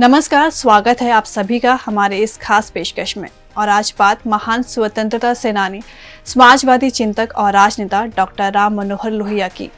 नमस्कार, स्वागत है आप सभी का हमारे इस खास पेशकश में। और आज बात महान स्वतंत्रता सेनानी, समाजवादी चिंतक और राजनेता डॉक्टर राम मनोहर लोहिया की।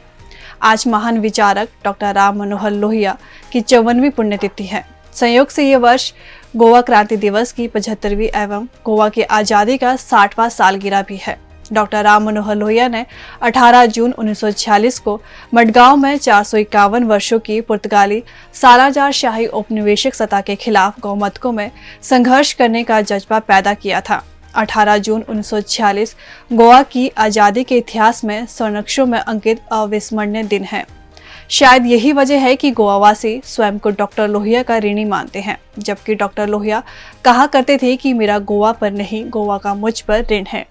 आज महान विचारक डॉक्टर राम मनोहर लोहिया की 54वीं पुण्यतिथि है। संयोग से ये वर्ष गोवा क्रांति दिवस की 75वीं एवं गोवा की आज़ादी का 60वां सालगिरह भी है। डॉक्टर राम मनोहर लोहिया ने 18 जून 1946 को मडगांव में 451 वर्षों की पुर्तगाली सालाजार शाही औपनिवेशिक सत्ता के खिलाफ गौमतकों में संघर्ष करने का जज्बा पैदा किया था। 18 जून 1946 गोवा की आज़ादी के इतिहास में स्वर्णाक्षरों में अंकित अविस्मरणीय दिन है। शायद यही वजह है कि गोवावासी स्वयं को डॉक्टर लोहिया का ऋणी मानते हैं, जबकि डॉक्टर लोहिया कहा करते थे कि मेरा गोवा पर नहीं, गोवा का मुझ पर ऋण है।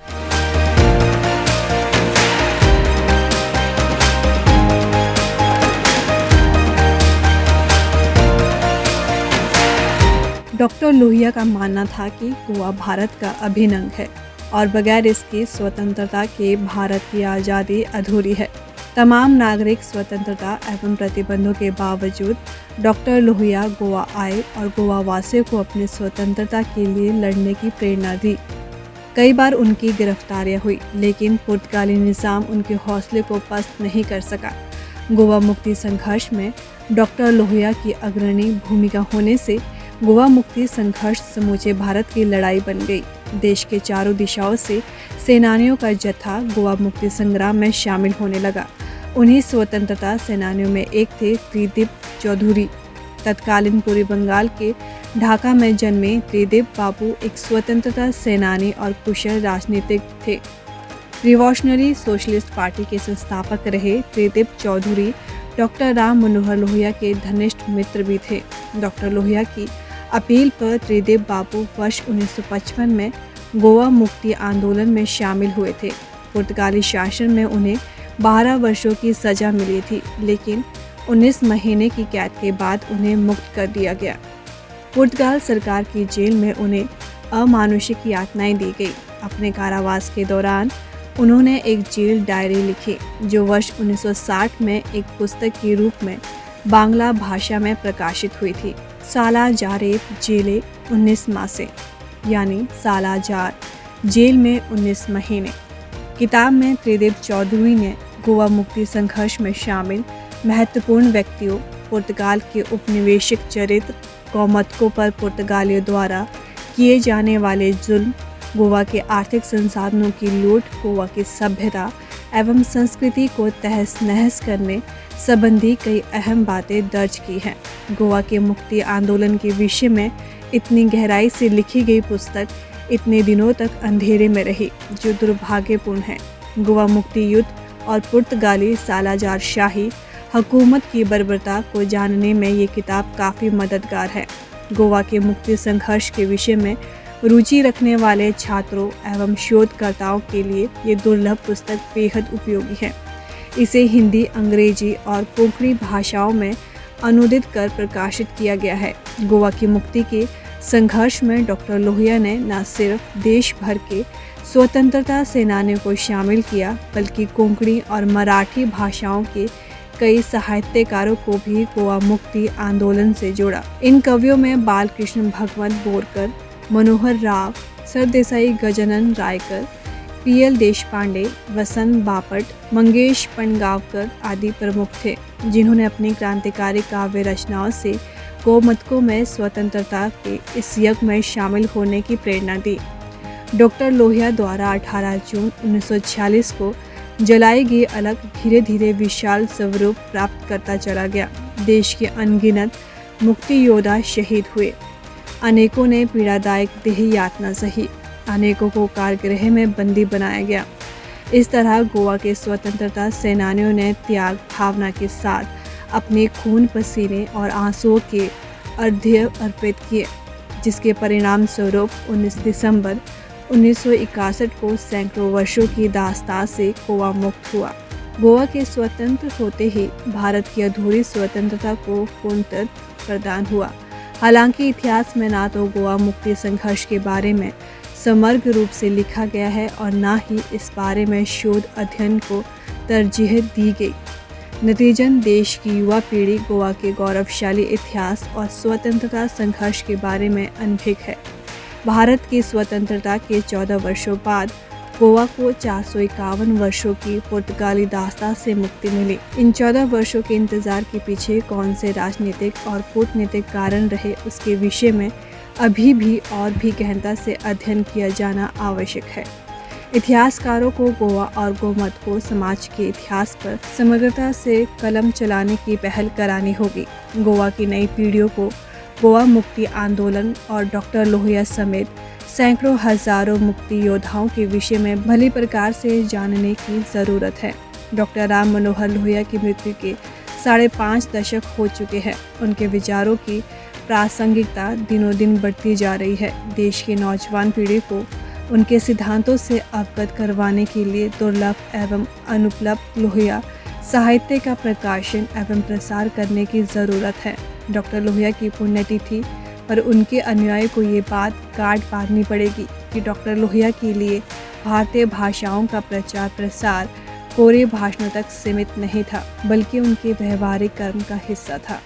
डॉक्टर लोहिया का मानना था कि गोवा भारत का अभिन्न अंग है और बगैर इसकी स्वतंत्रता के भारत की आज़ादी अधूरी है। तमाम नागरिक स्वतंत्रता एवं प्रतिबंधों के बावजूद डॉक्टर लोहिया गोवा आए और गोवा वासियों को अपनी स्वतंत्रता के लिए लड़ने की प्रेरणा दी। कई बार उनकी गिरफ्तारियां हुई, लेकिन पुर्तगाली निज़ाम उनके हौसले को पस्त नहीं कर सका। गोवा मुक्ति संघर्ष में डॉक्टर लोहिया की अग्रणी भूमिका होने से गोवा मुक्ति संघर्ष समूचे भारत की लड़ाई बन गई। देश के चारों दिशाओं से सेनानियों का जत्था गोवा मुक्ति संग्राम में शामिल होने लगा। उन्हीं स्वतंत्रता सेनानियों में एक थे त्रिदिप चौधरी। तत्कालीन पूर्वी बंगाल के ढाका में जन्मे त्रिदिप बाबू एक स्वतंत्रता सेनानी और कुशल राजनीतिक थे। रिवॉल्यूशनरी सोशलिस्ट पार्टी के संस्थापक रहे त्रिदिप चौधरी डॉक्टर राम मनोहर लोहिया के घनिष्ठ मित्र भी थे। डॉक्टर लोहिया की अपील पर त्रिदिप बाबू वर्ष 1955 में गोवा मुक्ति आंदोलन में शामिल हुए थे। पुर्तगाली शासन में उन्हें 12 वर्षों की सज़ा मिली थी, लेकिन 19 महीने की कैद के बाद उन्हें मुक्त कर दिया गया। पुर्तगाल सरकार की जेल में उन्हें अमानुषिक यातनाएं दी गई। अपने कारावास के दौरान उन्होंने एक जेल डायरी लिखी, जो वर्ष 1960 में एक पुस्तक के रूप में बांग्ला भाषा में प्रकाशित हुई थी। सालाजारे जेले 19 मासे, यानी सालाजार जेल में 19 महीने। किताब में त्रिदिप चौधरी ने गोवा मुक्ति संघर्ष में शामिल महत्वपूर्ण व्यक्तियों, पुर्तगाल के उपनिवेशिक चरित्र, गौमतकों पर पुर्तगालियों द्वारा किए जाने वाले जुल्म, गोवा के आर्थिक संसाधनों की लूट, गोवा की सभ्यता एवं संस्कृति को तहस नहस करने संबंधी कई अहम बातें दर्ज की हैं। गोवा के मुक्ति आंदोलन के विषय में इतनी गहराई से लिखी गई पुस्तक इतने दिनों तक अंधेरे में रही, जो दुर्भाग्यपूर्ण है। गोवा मुक्ति युद्ध और पुर्तगाली सालाजार शाही हुकूमत की बर्बरता को जानने में ये किताब काफ़ी मददगार है। गोवा के मुक्ति संघर्ष के विषय में रुचि रखने वाले छात्रों एवं शोधकर्ताओं के लिए ये दुर्लभ पुस्तक बेहद उपयोगी है। इसे हिंदी, अंग्रेजी और कोंकणी भाषाओं में अनुदित कर प्रकाशित किया गया है। गोवा की मुक्ति के संघर्ष में डॉक्टर लोहिया ने न सिर्फ देश भर के स्वतंत्रता सेनानियों को शामिल किया, बल्कि कोंकणी और मराठी भाषाओं के कई साहित्यकारों को भी गोवा मुक्ति आंदोलन से जोड़ा। इन कवियों में बालकृष्ण भगवंत बोरकर, मनोहर राव, सरदेसाई गजानन रायकर, पीएल देशपांडे, वसंत बापट, मंगेश पनगावकर आदि प्रमुख थे, जिन्होंने अपनी क्रांतिकारी काव्य रचनाओं से गौमतकों में स्वतंत्रता के इस यज्ञ में शामिल होने की प्रेरणा दी। डॉक्टर लोहिया द्वारा 18 जून 1946 को जलाई गई अलग धीरे धीरे विशाल स्वरूप प्राप्त करता चला गया। देश के अनगिनत मुक्ति योद्धा शहीद हुए, अनेकों ने पीड़ादायक देह यातना सही, अनेकों को कारागृह में बंदी बनाया गया। इस तरह गोवा के स्वतंत्रता सेनानियों ने त्याग भावना के साथ अपने खून, पसीने और आंसुओं के अर्घ्य अर्पित किए, जिसके परिणाम स्वरूप 19 दिसंबर 1961 को सैकड़ों वर्षों की दास्तां से गोवा मुक्त हुआ। गोवा के स्वतंत्र होते ही भारत की अधूरी स्वतंत्रता को पूर्णतः प्रदान हुआ। हालांकि इतिहास में ना तो गोवा मुक्ति संघर्ष के बारे में समग्र रूप से लिखा गया है और ना ही इस बारे में शोध अध्ययन को तरजीह दी गई। नतीजन देश की युवा पीढ़ी गोवा के गौरवशाली इतिहास और स्वतंत्रता संघर्ष के बारे में अनभिज्ञ है। भारत की स्वतंत्रता के 14 वर्षों बाद गोवा को 451 वर्षों की पुर्तगाली दास्तां से मुक्ति मिली। इन 14 वर्षों के इंतजार के पीछे कौन से राजनीतिक और कूटनीतिक कारण रहे, उसके विषय में अभी भी और भी गहनता से अध्ययन किया जाना आवश्यक है। इतिहासकारों को गोवा और गोमत को समाज के इतिहास पर समग्रता से कलम चलाने की पहल करानी होगी। गोवा की नई पीढ़ियों को गोवा मुक्ति आंदोलन और डॉक्टर लोहिया समेत सैकड़ों हजारों मुक्ति योद्धाओं के विषय में भली प्रकार से जानने की ज़रूरत है। डॉक्टर राम मनोहर लोहिया की मृत्यु के 5.5 दशक हो चुके हैं। उनके विचारों की प्रासंगिकता दिनों दिन बढ़ती जा रही है। देश की नौजवान पीढ़ी को उनके सिद्धांतों से अवगत करवाने के लिए दुर्लभ एवं अनुपलब्ध लोहिया साहित्य का प्रकाशन एवं प्रसार करने की ज़रूरत है। डॉक्टर लोहिया की पुण्यतिथि पर उनके अनुयायी को ये बात गांठ बांधनी पड़ेगी कि डॉक्टर लोहिया के लिए भारतीय भाषाओं का प्रचार प्रसार कोरे भाषणों तक सीमित नहीं था, बल्कि उनके व्यवहारिक कर्म का हिस्सा था।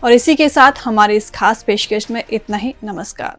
और इसी के साथ हमारी इस खास पेशकश में इतना ही। नमस्कार।